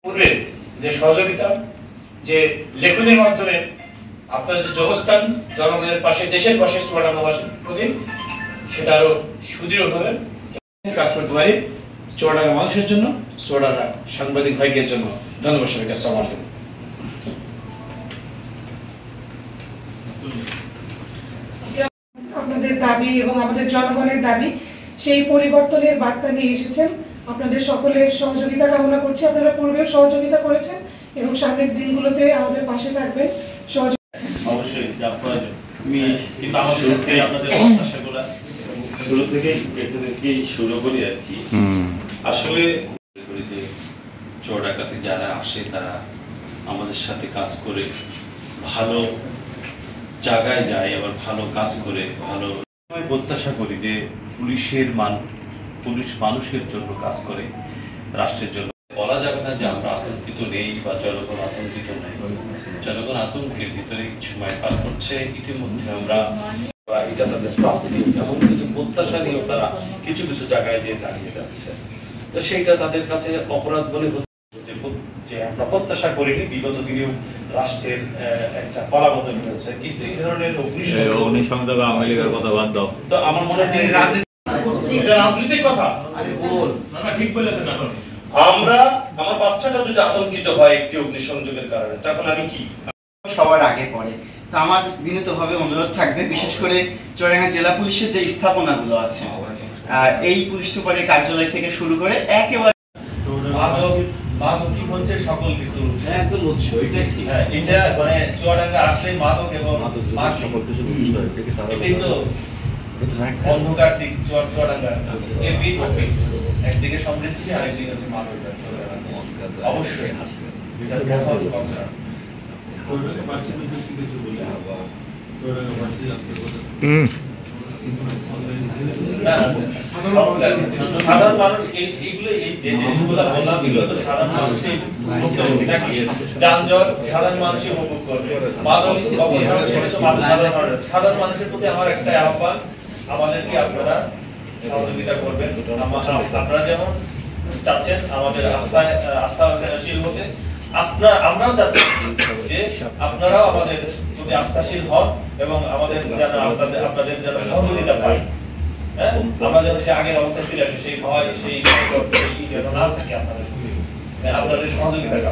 পূর্বে যে সহযোগিতা, যে লেখনের মাধ্যমে আপনাদের যে অবস্থান জনগণের পাশে, দেশের পাশে চুয়াডাঙ্গাবাসীর প্রতি, সেটা আরো সুদৃঢ়ভাবে কাজ করতে পারি চুয়াডাঙ্গা মানুষের জন্য, চুয়াডাঙ্গা সাংবাদিক ভাইদের জন্য। ধন্যবাদ সবাইকে। আসসালামু আলাইকুম। আপনাদের দাবি এবং আমাদের জনগণের দাবি, সেই পরিবর্তনের বার্তা নিয়ে এসেছেন। আপনাদের সকলের সহযোগিতা কামনা করছি। আপনারা পূর্বেও সহযোগিতা করেছেন এবং সামনের দিনগুলোতে আমাদের পাশে থাকবেন। অবশ্যই যা প্রয়োজন কিন্তু আমাদের আপনাদের প্রত্যাশাগুলো শুরু থেকেই শুরু করি আর কি। আসলে যে চুয়াডাঙ্গাতে যারা আসে তারা আমাদের সাথে কাজ করে ভালো জায়গায় যায়, আবার ভালো কাজ করে ভালো প্রত্যাশা করি যে পুলিশ মানুষের জন্য কাজ করে, রাষ্ট্রের জন্য। বলা যাবে না যে আমরা আতঙ্কিত নেই বা জনগণ আতঙ্কিত নেই। জনগণ আতঙ্কের ভিতরে সময় পার করছে। ইতিমধ্যে আমরা এটা তাদের প্রাপ্তি, এমন কিছু প্রত্যাশা নিয়েও তারা কিছু কিছু জায়গায় যে দাঁড়িয়ে যাচ্ছে। তো সেইটা তাদের কাছে অপরাধ বলে যে আমরা প্রত্যাশা করিনি। বিগত দিনেও রাষ্ট্রের একটা কলাবদল হয়েছে, কিন্তু এই ধরনের অগ্নিসংযোগ আওয়ামী লীগের কথা বাদ দাও। তো আমার মনে হয় রাজনৈতিক কথা ঠিক বলেছেন। আমার বাচ্চাটা যদি আতঙ্কিত হয় একটি অগ্নিসংযোগের কারণে, তখন আমি কি সবার আগে পড়ে। তো আমার বিনীতভাবে অনুরোধ থাকবে, বিশেষ করে চুয়াডাঙ্গা জেলা পুলিশের যে স্থাপনাগুলো আছে, এই পুলিশ সুপারের কার্যালয় থেকে শুরু করে একেবারে মাদক কি বলছে সকল কিছু একদম উৎস, এটাই ঠিক। এটা মানে চুয়াডাঙ্গা আসলে মাদক এবং এটাই তো অন্ধকার দিক চুয়াডাঙ্গা। একদিকে সমৃদ্ধি, আরেকদিকে হচ্ছে মাদক। অবশ্যই সাধারণ মানুষ এইগুলো, এই যে জিনিসগুলো বললাম, এগুলো তো সাধারণ মানুষই যানজট সাধারণ মানুষই উপভোগ করবে। মাদক সাধারণ মানুষের প্রতি আমার একটা আহ্বান, আমাদেরকে আপনারা সহযোগিতা করবেন। আপনারা যেমন চাচ্ছেন আমাদের আস্থাশীল হতে, আমরাও চাচ্ছি যে আপনারাও আমাদের প্রতি আস্থাশীল হন এবং আমাদের যেন আপনাদের যেন সহযোগিতা পাই। হ্যাঁ, আমরা যেন সে আগের অবস্থায় ফিরে আসি, সেই ভয় সেই যেন না থাকে আপনাদের সহযোগিতা।